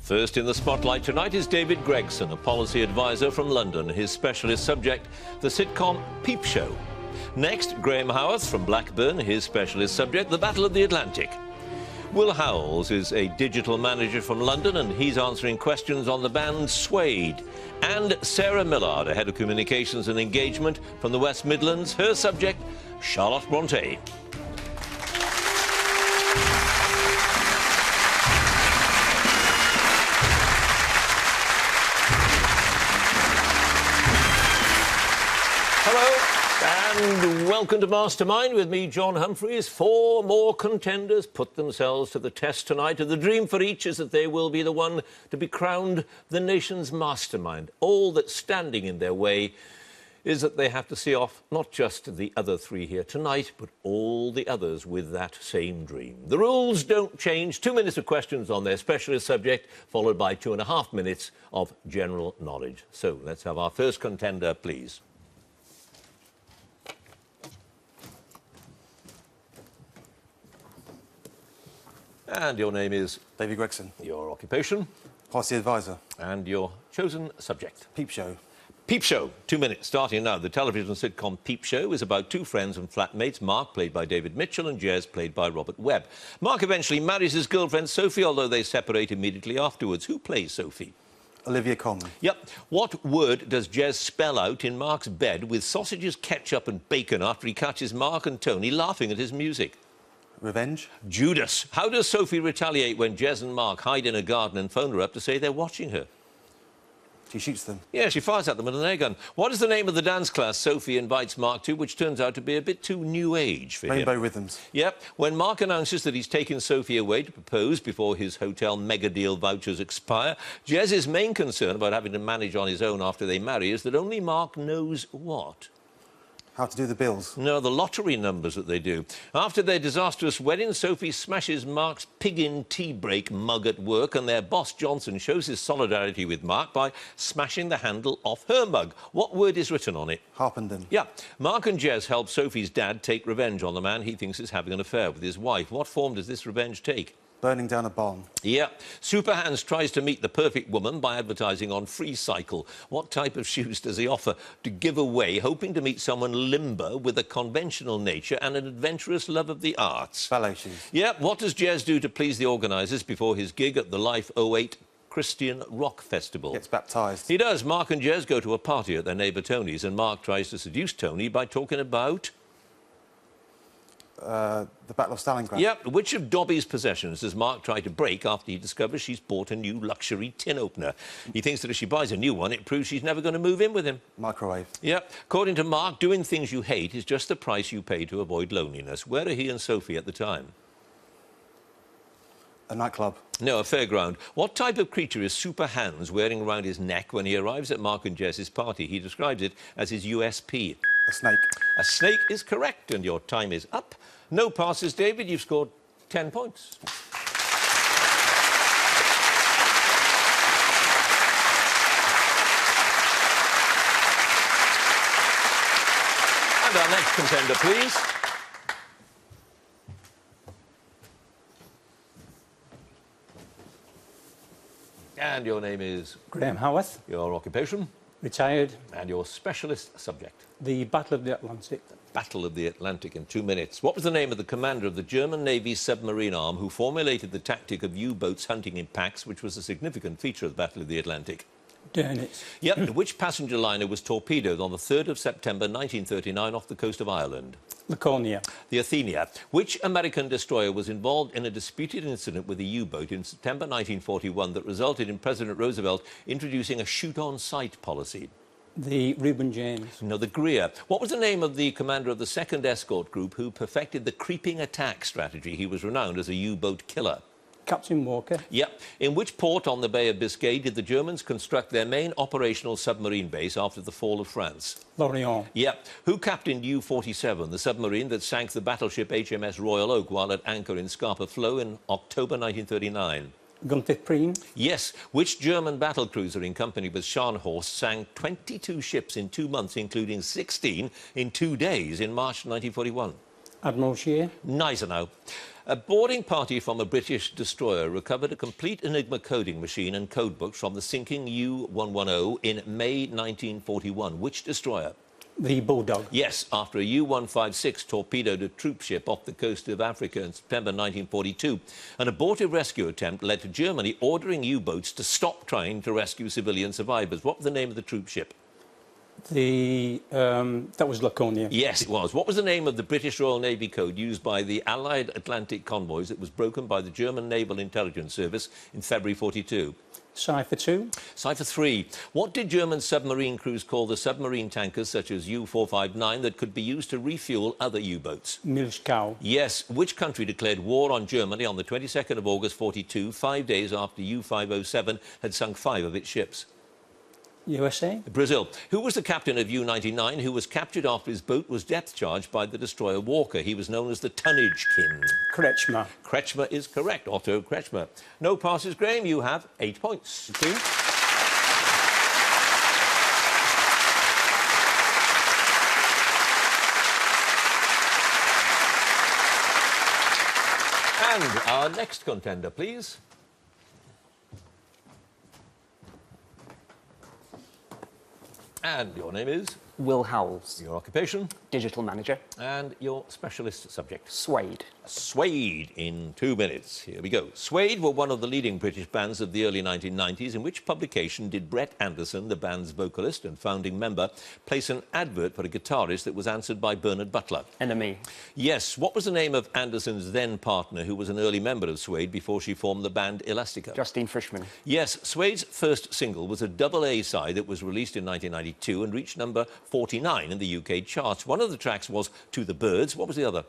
First in the spotlight tonight is David Gregson, a policy advisor from London. His specialist subject, the sitcom Peep Show. Next, Graham Howarth from Blackburn. His specialist subject, the Battle of the Atlantic. Will Howells is a digital manager from London, and he's answering questions on the band Suede. And Sarah Millard, a head of communications and engagement from the West Midlands. Her subject, Charlotte Bronte. And welcome to Mastermind with me, John Humphrys. 4 more contenders put themselves to the test tonight, and the dream for each is that they will be the one to be crowned the nation's mastermind. All that's standing in their way is that they have to see off not just the other 3 here tonight, but all the others with that same dream. The rules don't change. 2 minutes of questions on their specialist subject, followed by 2.5 minutes of general knowledge. So let's have our first contender, please. And your name is? David Gregson. Your occupation? Policy advisor. And your chosen subject? Peep Show. Peep Show, 2 minutes, starting now. The television sitcom Peep Show is about 2 friends and flatmates, Mark, played by David Mitchell, and Jez, played by Robert Webb. Mark eventually marries his girlfriend Sophie, although they separate immediately afterwards. Who plays Sophie? Olivia Colman. Yep. What word does Jez spell out in Mark's bed with sausages, ketchup and bacon after he catches Mark and Tony laughing at his music? Revenge. Judas. How does Sophie retaliate when Jez and Mark hide in a garden and phone her up to say they're watching her? She shoots them. Yeah, she fires at them with an air gun. What is the name of the dance class Sophie invites Mark to, which turns out to be a bit too new age for him? Rainbow Rhythms. Yep. When Mark announces that he's taken Sophie away to propose before his hotel mega deal vouchers expire, Jez's main concern about having to manage on his own after they marry is that only Mark knows what? How to do the bills. No, the lottery numbers that they do. After their disastrous wedding, Sophie smashes Mark's pig-in tea break mug at work, and their boss, Johnson, shows his solidarity with Mark by smashing the handle off her mug. What word is written on it? Harpenden. Yeah. Mark and Jez help Sophie's dad take revenge on the man he thinks is having an affair with his wife. What form does this revenge take? Burning down a barn. Yeah. Superhands tries to meet the perfect woman by advertising on Free Cycle. What type of shoes does he offer to give away, hoping to meet someone limber with a conventional nature and an adventurous love of the arts? Ballet shoes. Yeah. What does Jez do to please the organisers before his gig at the Life 08 Christian Rock Festival? Gets baptised. He does. Mark and Jez go to a party at their neighbour Tony's, and Mark tries to seduce Tony by talking about... the Battle of Stalingrad. Yep. Which of Dobby's possessions does Mark try to break after he discovers she's bought a new luxury tin opener? He thinks that if she buys a new one, it proves she's never going to move in with him. Microwave. Yep. According to Mark, doing things you hate is just the price you pay to avoid loneliness. Where are he and Sophie at the time? A nightclub. No, a fairground. What type of creature is Super Hans wearing around his neck when he arrives at Mark and Jez's party? He describes it as his USP. A snake. A snake is correct, and your time is up. No passes, David. You've scored 10 points. And our next contender, please. And your name is? Graham Howarth. Your occupation? Retired. And your specialist subject? The Battle of the Atlantic. Battle of the Atlantic in 2 minutes. What was the name of the commander of the German Navy's submarine arm who formulated the tactic of U-boats hunting in packs, which was a significant feature of the Battle of the Atlantic? Dönitz. Yep. Which passenger liner was torpedoed on the 3rd of September 1939 off the coast of Ireland? Laconia. The Athenia. Which American destroyer was involved in a disputed incident with a U-boat in September 1941 that resulted in President Roosevelt introducing a shoot-on-sight policy? The Reuben James. No, the Greer. What was the name of the commander of the 2nd Escort Group who perfected the creeping attack strategy? He was renowned as a U-boat killer. Captain Walker. Yep. In which port on the Bay of Biscay did the Germans construct their main operational submarine base after the fall of France? Lorient. Yep. Who captained U-47, the submarine that sank the battleship HMS Royal Oak while at anchor in Scapa Flow in October 1939? Gunther Preen. Yes. Which German battlecruiser in company with Scharnhorst sank 22 ships in 2 months, including 16 in 2 days in March 1941? Admiral Shear. Nicer now. A boarding party from a British destroyer recovered a complete Enigma coding machine and codebooks from the sinking U-110 in May 1941. Which destroyer? The Bulldog. Yes, after a U-156 torpedoed a troop ship off the coast of Africa in September 1942. An abortive rescue attempt led to Germany ordering U-boats to stop trying to rescue civilian survivors. What was the name of the troop ship? That was Laconia. Yes, it was. What was the name of the British Royal Navy code used by the Allied Atlantic convoys that was broken by the German Naval Intelligence Service in February 42? Cipher 2. Cipher 3. What did German submarine crews call the submarine tankers such as U-459 that could be used to refuel other U-boats? Milchkau. Yes. Which country declared war on Germany on the 22nd of August 42, 5 days after U-507 had sunk 5 of its ships? USA. Brazil. Who was the captain of U-99 who was captured after his boat was depth charged by the destroyer Walker? He was known as the Tonnage King. Kretschmer. Kretschmer is correct. Otto Kretschmer. No passes, Graham. You have 8 points. Thank you. And our next contender, please. And your name is? Will Howells, Your occupation? digital manager. And your specialist subject? Suede. Suede in 2 minutes. Here we go. Suede were one of the leading British bands of the early 1990s. In which publication did Brett Anderson, the band's vocalist and founding member, place an advert for a guitarist that was answered by Bernard Butler? NME. Yes. What was the name of Anderson's then partner, who was an early member of Suede before she formed the band Elastica? Justine Frischmann. Yes. Suede's first single was a double A side that was released in 1992 and reached number 49 in the UK charts. One of the tracks was To the Birds. What was the other?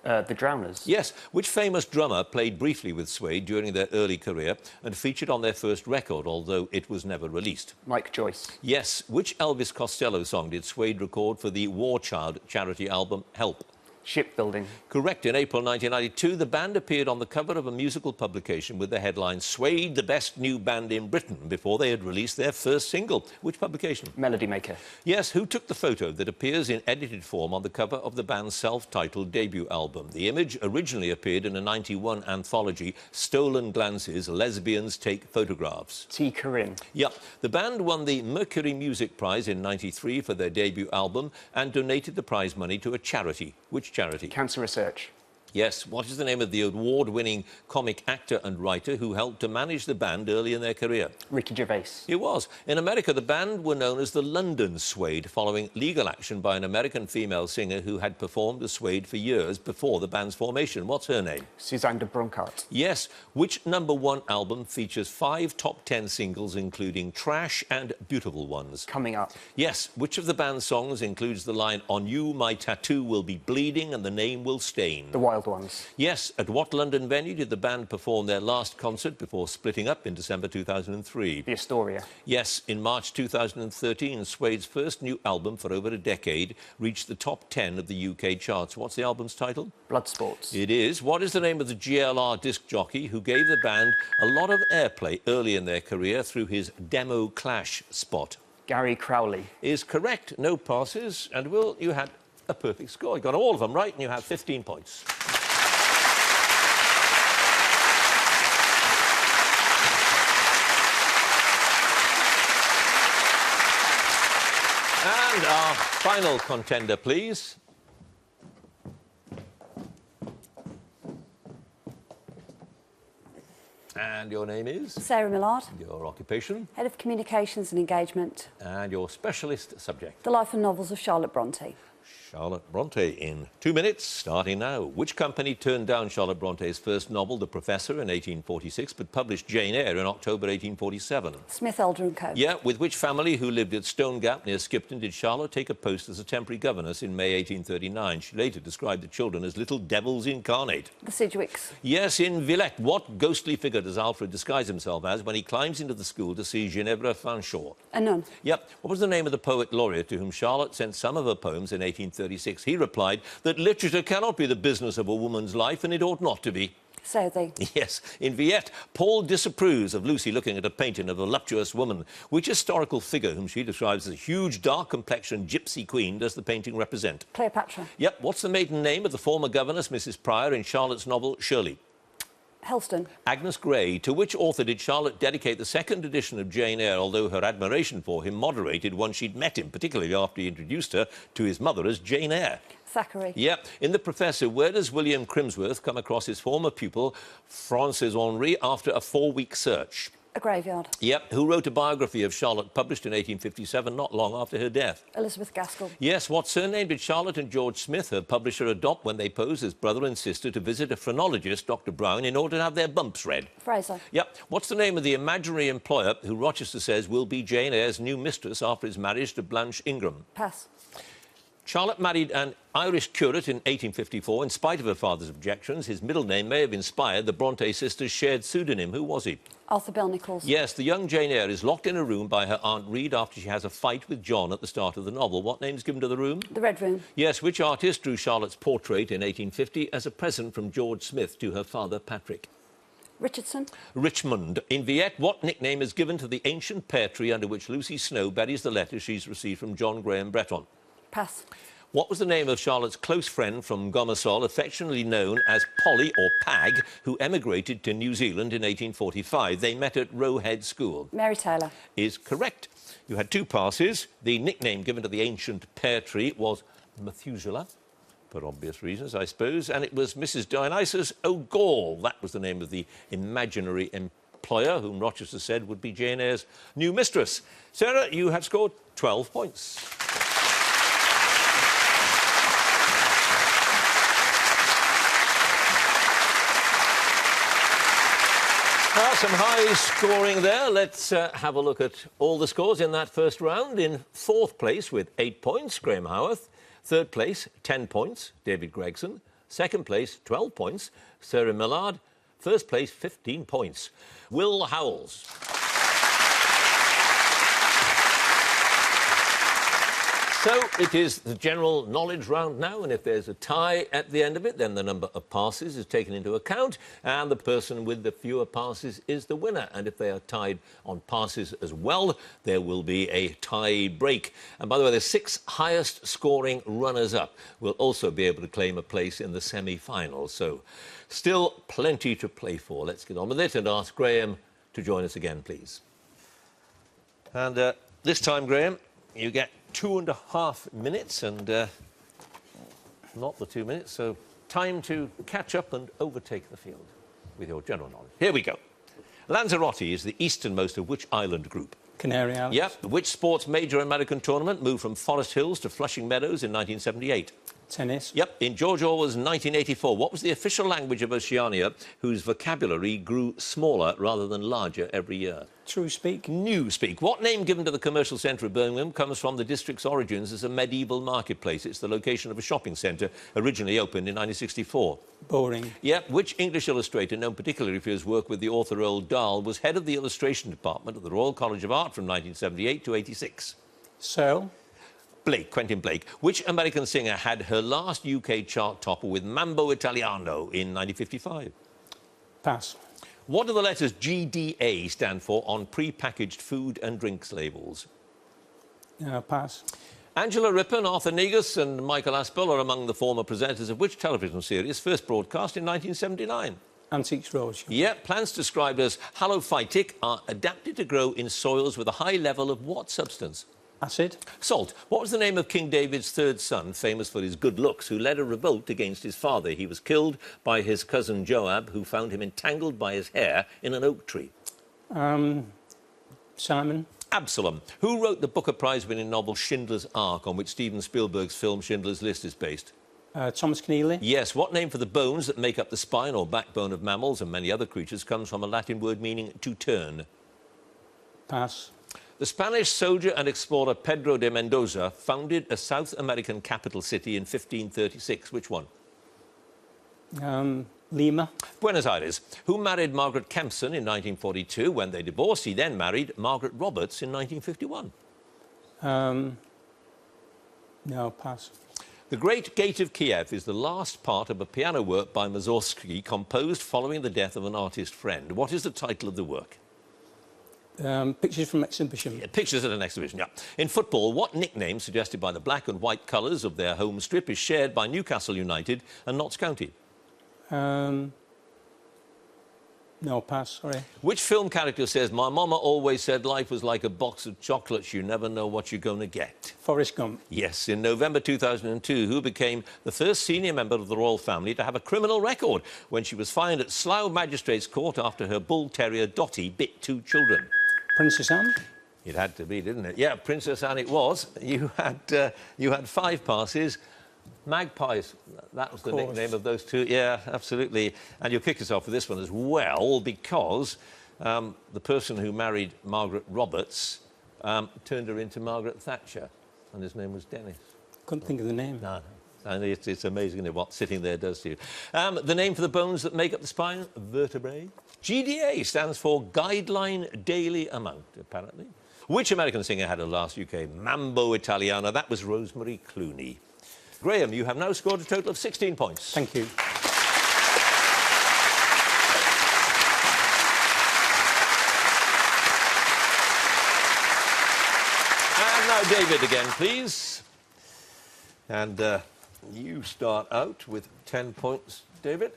The Drowners. Yes. Which famous drummer played briefly with Suede during their early career and featured on their first record, although it was never released? Mike Joyce. Yes. Which Elvis Costello song did Suede record for the War Child charity album Help? Shipbuilding. Correct. In April 1992, the band appeared on the cover of a musical publication with the headline Suede, the best new band in Britain, before they had released their first single. Which publication? Melody Maker. Yes. Who took the photo that appears in edited form on the cover of the band's self-titled debut album? The image originally appeared in a 91 anthology, Stolen Glances, Lesbians Take Photographs. T. Corinne. Yep. The band won the Mercury Music Prize in '93 for their debut album and donated the prize money to a charity. Which charity? Cancer Research. Yes. What is the name of the award-winning comic actor and writer who helped to manage the band early in their career? Ricky Gervais. It was. In America, the band were known as the London Suede, following legal action by an American female singer who had performed as Suede for years before the band's formation. What's her name? Suzanne de Bronckhart. Yes. Which #1 album features 5 top 10 singles, including Trash and Beautiful Ones? Coming Up. Yes. Which of the band's songs includes the line, On you, my tattoo will be bleeding and the name will stain? The Wild Ones. Yes. At what London venue did the band perform their last concert before splitting up in December 2003? The Astoria. Yes. In March 2013, Suede's first new album for over a decade reached the top 10 of the UK charts. What's the album's title? Bloodsports. It is. What is the name of the GLR disc jockey who gave the band a lot of airplay early in their career through his Demo Clash spot? Gary Crowley. Is correct. No passes. And, Will, you had a perfect score. You got all of them right and you have 15 points. And our final contender, please. And your name is? Sarah Millard, Your occupation? Head of Communications and Engagement, And your specialist subject? The Life and Novels of Charlotte Bronte. Charlotte Bronte in 2 minutes, starting now. Which company turned down Charlotte Bronte's first novel, The Professor, in 1846, but published Jane Eyre in October 1847? Smith, Elder & Co. Yeah, with which family who lived at Stone Gap near Skipton did Charlotte take a post as a temporary governess in May 1839? She later described the children as little devils incarnate. The Sidgwicks. Yes, in Villette, what ghostly figure does Alfred disguise himself as when he climbs into the school to see Ginevra Fanshawe? A nun. Yep. What was the name of the poet laureate to whom Charlotte sent some of her poems in 1836? He replied that literature cannot be the business of a woman's life and it ought not to be. Southey. Yes. In Viette, Paul disapproves of Lucy looking at a painting of a voluptuous woman. Which historical figure, whom she describes as a huge, dark-complexioned gypsy queen, does the painting represent? Cleopatra. Yep. What's the maiden name of the former governess, Mrs. Pryor, in Charlotte's novel Shirley? Helston. Agnes Grey. To which author did Charlotte dedicate the second edition of Jane Eyre, although her admiration for him moderated once she'd met him, particularly after he introduced her to his mother as Jane Eyre? Thackeray. Yep. In The Professor, where does William Crimsworth come across his former pupil, Francis Henri, after a 4-week search? A graveyard. Yep. Who wrote a biography of Charlotte published in 1857, not long after her death? Elizabeth Gaskell. Yes. What surname did Charlotte and George Smith, her publisher, adopt when they posed as brother and sister to visit a phrenologist, Dr. Brown, in order to have their bumps read? Fraser. Yep. What's the name of the imaginary employer who Rochester says will be Jane Eyre's new mistress after his marriage to Blanche Ingram? Pass. Charlotte married an Irish curate in 1854 in spite of her father's objections. His middle name may have inspired the Bronte sisters' shared pseudonym. Who was he? Arthur Bell Nichols. Yes, the young Jane Eyre is locked in a room by her Aunt Reed after she has a fight with John at the start of the novel. What name's given to the room? The Red Room. Yes, which artist drew Charlotte's portrait in 1850 as a present from George Smith to her father, Patrick? Richardson. Richmond. In Viette, what nickname is given to the ancient pear tree under which Lucy Snow buries the letters she's received from John Graham Breton? Pass. What was the name of Charlotte's close friend from Gomersall, affectionately known as Polly or Pag, who emigrated to New Zealand in 1845? They met at Roe Head School. Mary Taylor. Is correct. You had 2 passes. The nickname given to the ancient pear tree was Methuselah, for obvious reasons, I suppose, and it was Mrs. Dionysus O'Gall. That was the name of the imaginary employer whom Rochester said would be Jane Eyre's new mistress. Sarah, you have scored 12 points. Some high scoring there. Let's have a look at all the scores in that first round. In 4th place with 8 points, Graham Howarth. 3rd place, 10 points, David Gregson. 2nd place, 12 points, Sarah Millard. 1st place, 15 points, Will Howells. So it is the general knowledge round now, and if there's a tie at the end of it, then the number of passes is taken into account, and the person with the fewer passes is the winner. And if they are tied on passes as well, there will be a tie break. And by the way, the 6 highest scoring runners-up will also be able to claim a place in the semi-finals. So still plenty to play for. Let's get on with it and ask Graham to join us again, please. And this time, Graham, you get 2.5 minutes and not the 2 minutes, so time to catch up and overtake the field with your general knowledge. Here we go. Lanzarote is the easternmost of which island group? Canary Islands. Yep. Which sports major American tournament moved from Forest Hills to Flushing Meadows in 1978? Tennis. Yep. In George Orwell's 1984, what was the official language of Oceania whose vocabulary grew smaller rather than larger every year? True Speak. Newspeak. What name given to the commercial centre of Birmingham comes from the district's origins as a medieval marketplace? It's the location of a shopping centre originally opened in 1964. Boring. Yep. Which English illustrator, known particularly for his work with the author Roald Dahl, was head of the illustration department at the Royal College of Art from 1978 to 86? Searle. Blake, Quentin Blake. Which American singer had her last UK chart topper with Mambo Italiano in 1955? Pass. What do the letters GDA stand for on pre-packaged food and drinks labels? Pass. Angela Rippon, Arthur Negus and Michael Aspel are among the former presenters of which television series first broadcast in 1979? Antiques Roadshow. Yep, plants described as halophytic are adapted to grow in soils with a high level of what substance? Acid. Salt. What was the name of King David's 3rd son, famous for his good looks, who led a revolt against his father? He was killed by his cousin Joab, who found him entangled by his hair in an oak tree. Simon. Absalom. Who wrote the Booker Prize-winning novel Schindler's Ark, on which Steven Spielberg's film Schindler's List is based? Thomas Keneally. Yes. What name for the bones that make up the spine or backbone of mammals and many other creatures comes from a Latin word meaning to turn? Pass. The Spanish soldier and explorer Pedro de Mendoza founded a South American capital city in 1536. Which one? Lima. Buenos Aires. Who married Margaret Kempson in 1942? When they divorced, he then married Margaret Roberts in 1951. No, pass. The Great Gate of Kiev is the last part of a piano work by Mussorgsky composed following the death of an artist friend. What is the title of the work? Pictures from exhibition. Yeah, pictures at an exhibition, yeah. In football, what nickname suggested by the black and white colours of their home strip is shared by Newcastle United and Notts County? No, pass, sorry. Which film character says, "My mama always said life was like a box of chocolates, you never know what you're going to get"? Forrest Gump. Yes, in November 2002, who became the first senior member of the royal family to have a criminal record when she was fined at Slough Magistrates Court after her bull terrier Dottie bit 2 children? Princess Anne. It had to be, didn't it? Yeah, Princess Anne it was. You had 5 passes. Magpies, that was the nickname of those 2. Yeah, absolutely. And you'll kick us off with this one as well, because the person who married Margaret Roberts turned her into Margaret Thatcher, and his name was Dennis. Couldn't think of the name. No. And it's amazing, isn't it, what sitting there does to you. The name for the bones that make up the spine? Vertebrae. GDA stands for Guideline Daily Amount, apparently. Which American singer had her last UK Mambo Italiana? That was Rosemary Clooney. Graham, you have now scored a total of 16 points. Thank you. And now David again, please. And you start out with 10 points, David.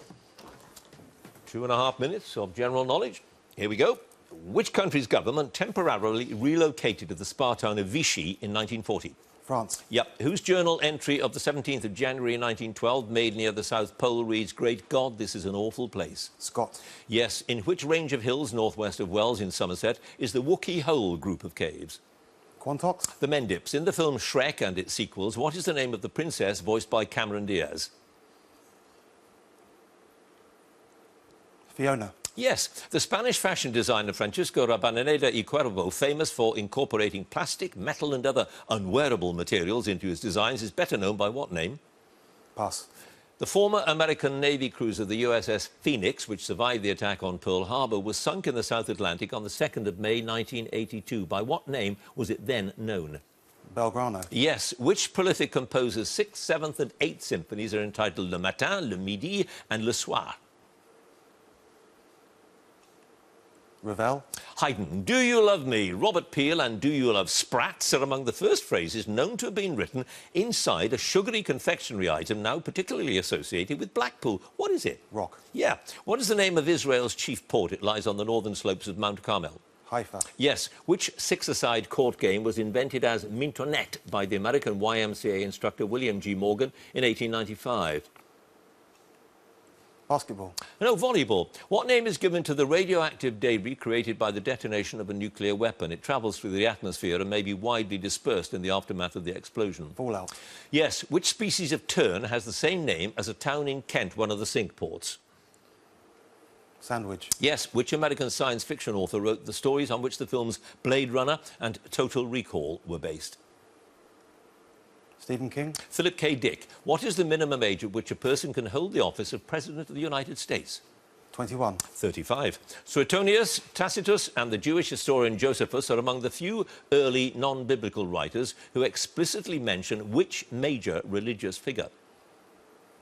2.5 minutes of general knowledge. Here we go. Which country's government temporarily relocated to the spa town of Vichy in 1940? France. Yep. Whose journal entry of the 17th of January 1912, made near the South Pole, reads, "Great God, this is an awful place"? Scott. Yes. In which range of hills northwest of Wells in Somerset is the Wookey Hole group of caves? Quantox. The Mendips. In the film Shrek and its sequels, what is the name of the princess voiced by Cameron Diaz? Fiona. Yes. The Spanish fashion designer Francisco Rabaneda y Cuervo, famous for incorporating plastic, metal and other unwearable materials into his designs, is better known by what name? Pass. The former American Navy cruiser, the USS Phoenix, which survived the attack on Pearl Harbor, was sunk in the South Atlantic on the 2nd of May 1982. By what name was it then known? Belgrano. Yes. Which prolific composer's 6th, 7th and 8th symphonies are entitled Le Matin, Le Midi and Le Soir? Ravel. Haydn. Do You Love Me, Robert Peel and Do You Love Sprats are among the first phrases known to have been written inside a sugary confectionery item now particularly associated with Blackpool. What is it? Rock. Yeah. What is the name of Israel's chief port? It lies on the northern slopes of Mount Carmel. Haifa. Yes. Which six-a-side court game was invented as mintonette by the American YMCA instructor William G. Morgan in 1895? Basketball. No, volleyball. What name is given to the radioactive debris created by the detonation of a nuclear weapon? It travels through the atmosphere and may be widely dispersed in the aftermath of the explosion. Fallout. Yes. Which species of tern has the same name as a town in Kent, one of the sink ports? Sandwich. Yes. Which American science fiction author wrote the stories on which the films Blade Runner and Total Recall were based? Stephen King. Philip K. Dick. What is the minimum age at which a person can hold the office of President of the United States? 21. 35. Suetonius, Tacitus and the Jewish historian Josephus are among the few early non-biblical writers who explicitly mention which major religious figure?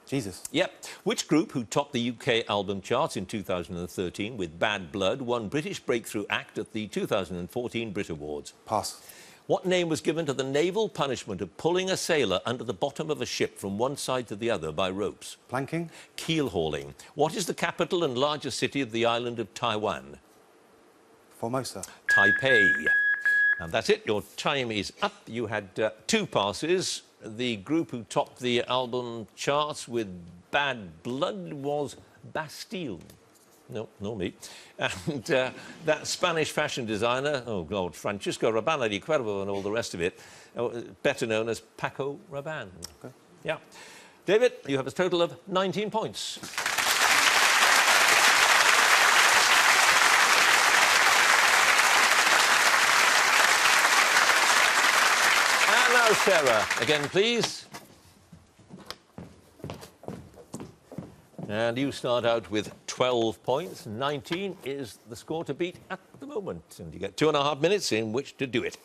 Jesus. Yep. Which group, who topped the UK album charts in 2013 with Bad Blood, won British Breakthrough Act at the 2014 Brit Awards? Pass. What name was given to the naval punishment of pulling a sailor under the bottom of a ship from one side to the other by ropes? Planking. Keel hauling. What is the capital and largest city of the island of Taiwan? Formosa. Taipei. And that's it. Your time is up. You had 2 passes. The group who topped the album charts with Bad Blood was Bastille. No, not me. And that Spanish fashion designer, oh, God, Francisco Rabanne y Cuervo and all the rest of it, better known as Paco Rabanne. Okay. Yeah. David, you have a total of 19 points. And now, Sarah, again, please. And you start out with 12 points. 19 is the score to beat at the moment. And you get 2.5 minutes in which to do it.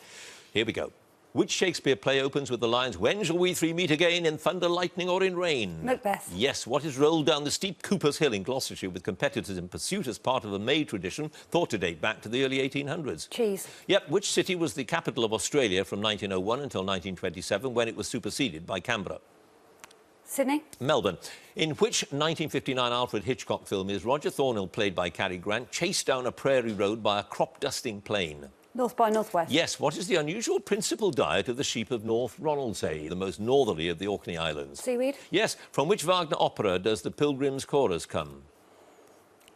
Here we go. Which Shakespeare play opens with the lines, "When shall we three meet again, in thunder, lightning or in rain?" Macbeth. Yes, what is rolled down the steep Cooper's Hill in Gloucestershire with competitors in pursuit as part of a May tradition thought to date back to the early 1800s? Cheese. Yep, which city was the capital of Australia from 1901 until 1927 when it was superseded by Canberra? Sydney. Melbourne. In which 1959 Alfred Hitchcock film is Roger Thornhill, played by Cary Grant, chased down a prairie road by a crop-dusting plane? North by Northwest. Yes, what is the unusual principal diet of the sheep of North Ronaldsay, the most northerly of the Orkney Islands? Seaweed. Yes, from which Wagner opera does the Pilgrim's Chorus come?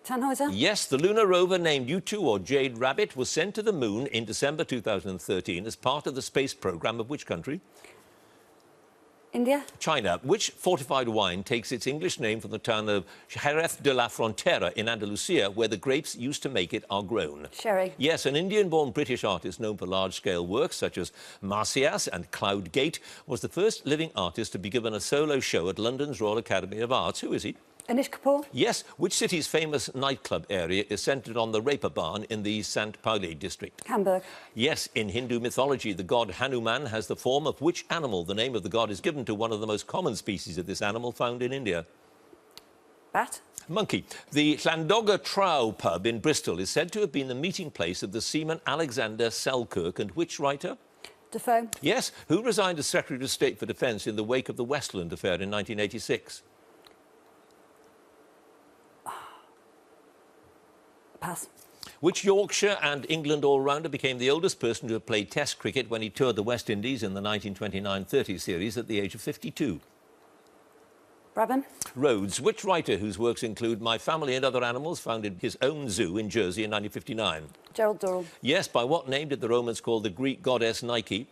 Tannhäuser. Yes, the lunar rover named U2 or Jade Rabbit was sent to the moon in December 2013 as part of the space program of which country? India. China. Which fortified wine takes its English name from the town of Jerez de la Frontera in Andalusia, where the grapes used to make it are grown? Sherry. Yes, an Indian-born British artist known for large-scale works such as Marsyas and Cloud Gate was the first living artist to be given a solo show at London's Royal Academy of Arts. Who is he? Anish Kapoor. Yes, which city's famous nightclub area is centred on the Raper Barn in the St. Pauli district? Hamburg. Yes, in Hindu mythology, the god Hanuman has the form of which animal? The name of the god is given to one of the most common species of this animal found in India. Bat. Monkey. The Llandoga Trow pub in Bristol is said to have been the meeting place of the seaman Alexander Selkirk and which writer? Defoe. Yes, who resigned as Secretary of State for Defence in the wake of the Westland affair in 1986? Pass. Which Yorkshire and England all-rounder became the oldest person to have played Test cricket when he toured the West Indies in the 1929-30 series at the age of 52? Brabham. Rhodes. Which writer whose works include My Family and Other Animals founded his own zoo in Jersey in 1959? Gerald Durrell. Yes, by what name did the Romans call the Greek goddess Nike?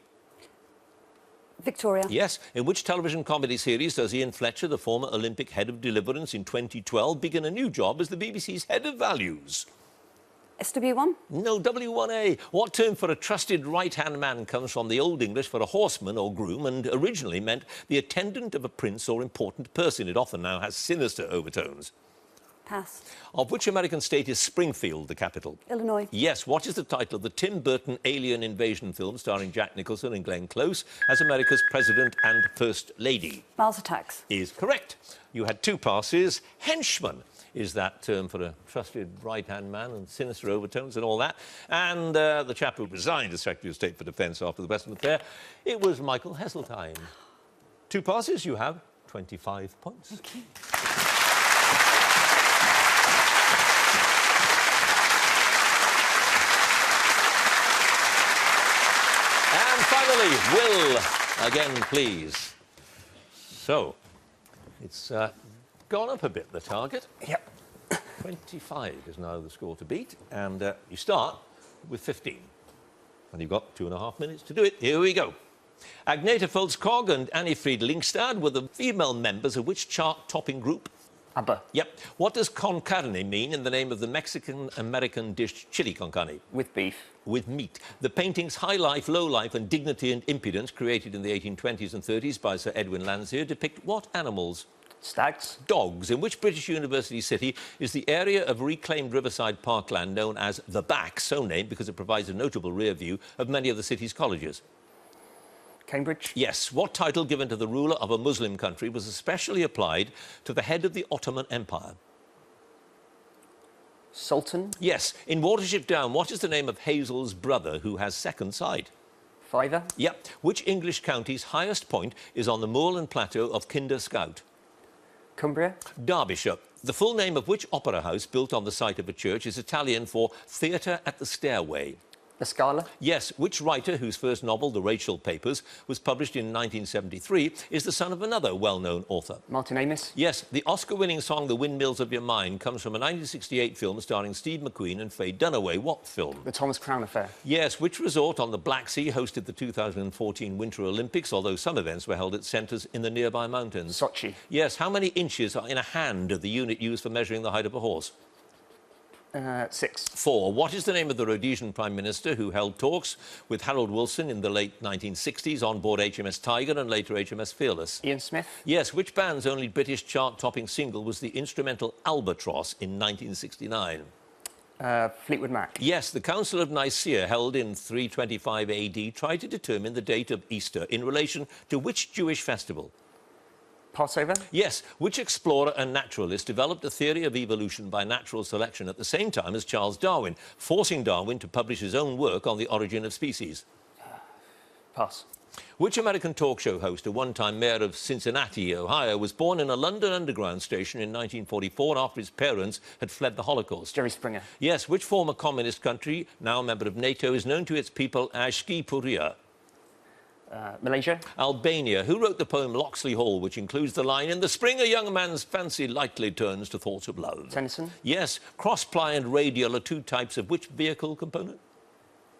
Victoria. Yes, in which television comedy series does Ian Fletcher, the former Olympic head of Deliverance in 2012, begin a new job as the BBC's head of values? SW1. No, W1A. What term for a trusted right-hand man comes from the Old English for a horseman or groom and originally meant the attendant of a prince or important person? It often now has sinister overtones. Pass. Of which American state is Springfield the capital? Illinois. Yes, what is the title of the Tim Burton alien invasion film starring Jack Nicholson and Glenn Close as America's President and First Lady? Mars Attacks. Is correct. You had two passes. Henchman is that term for a trusted right-hand man and sinister overtones and all that. And the chap who resigned as Secretary of State for Defence after the Western affair, it was Michael Heseltine. Two passes, you have 25 points. Thank you. And finally, Will, again, please. So, it's gone up a bit, the target. Yep. 25 is now the score to beat, and you start with 15. And you've got 2.5 minutes to do it. Here we go. Agneta Volskog and Annie-Fried Lyngstad were the female members of which chart-topping group? ABBA. Yep. What does con carne mean in the name of the Mexican-American dish chili con carne? With beef. With meat. The paintings High Life, Low Life and Dignity and Impudence, created in the 1820s and 30s by Sir Edwin Landseer, depict what animals? Stags. Dogs. In which British university city is the area of reclaimed riverside parkland known as the Back, so named because it provides a notable rear view of many of the city's colleges? Cambridge. Yes. What title given to the ruler of a Muslim country was especially applied to the head of the Ottoman Empire? Sultan. Yes. In Watership Down, what is the name of Hazel's brother who has second sight? Fiver. Yep. Which English county's highest point is on the moorland plateau of Kinder Scout? Cumbria. Derbyshire. The full name of which opera house built on the site of a church is Italian for Theatre at the Stairway? La Scala. Yes. Which writer, whose first novel, The Rachel Papers, was published in 1973, is the son of another well-known author? Martin Amis. Yes. The Oscar-winning song The Windmills of Your Mind comes from a 1968 film starring Steve McQueen and Faye Dunaway. What film? The Thomas Crown Affair. Yes. Which resort on the Black Sea hosted the 2014 Winter Olympics, although some events were held at centres in the nearby mountains? Sochi. Yes. How many inches are in a hand of the unit used for measuring the height of a horse? 6. 4. What is the name of the Rhodesian Prime Minister who held talks with Harold Wilson in the late 1960s on board HMS Tiger and later HMS Fearless? Ian Smith. Yes. Which band's only British chart-topping single was the instrumental Albatross in 1969? Fleetwood Mac. Yes, the Council of Nicaea, held in 325 AD, tried to determine the date of Easter in relation to which Jewish festival? Passover. Yes, which explorer and naturalist developed a theory of evolution by natural selection at the same time as Charles Darwin, forcing Darwin to publish his own work on the origin of species? Pass. Which American talk show host, a one-time mayor of Cincinnati, Ohio, was born in a London underground station in 1944 after his parents had fled the Holocaust? Jerry Springer. Yes, which former communist country, now a member of NATO, is known to its people as Shki Puria? Malaysia. Albania. Who wrote the poem Locksley Hall, which includes the line, "In the spring a young man's fancy lightly turns to thoughts of love"? Tennyson. Yes, cross-ply and radial are two types of which vehicle component?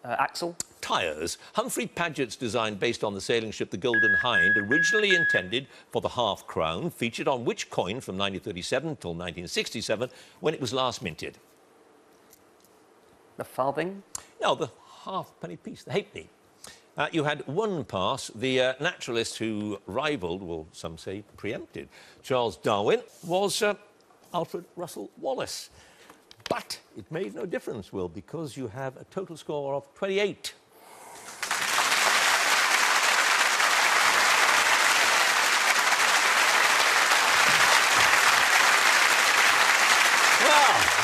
Axle. Tyres. Humphrey Paget's design, based on the sailing ship the Golden Hind, originally intended for the half-crown, featured on which coin from 1937 till 1967, when it was last minted? The farthing. No, the halfpenny piece, the halfpenny. You had one pass. The naturalist who rivalled, well, some say preempted, Charles Darwin was Alfred Russel Wallace. But it made no difference, Will, because you have a total score of 28.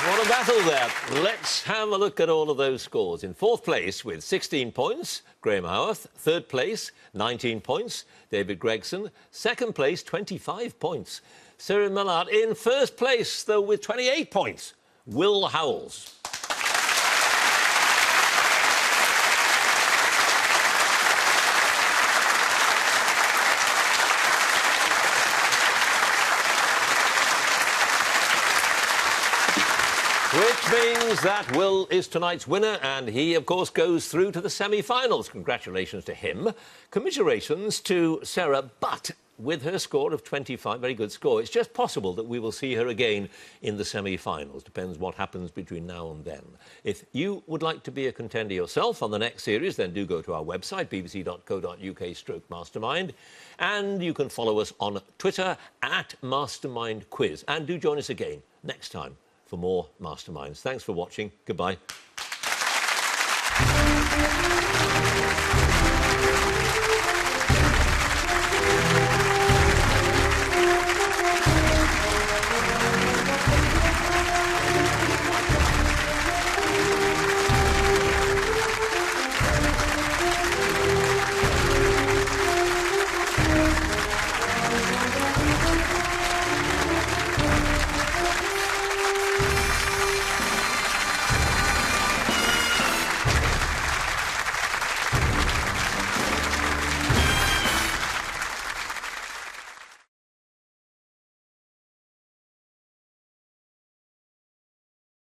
What a battle there. Let's have a look at all of those scores. In fourth place with 16 points, Graham Howarth. Third place, 19 points, David Gregson. Second place, 25 points, Cyril Millard. In first place, though, with 28 points, Will Howells. Which means that Will is tonight's winner, and he, of course, goes through to the semi-finals. Congratulations to him. Commiserations to Sarah, but with her score of 25, very good score, it's just possible that we will see her again in the semi-finals. Depends what happens between now and then. If you would like to be a contender yourself on the next series, then do go to our website, bbc.co.uk/Mastermind, and you can follow us on Twitter @MastermindQuiz. And do join us again next time for more Masterminds. Thanks for watching. Goodbye.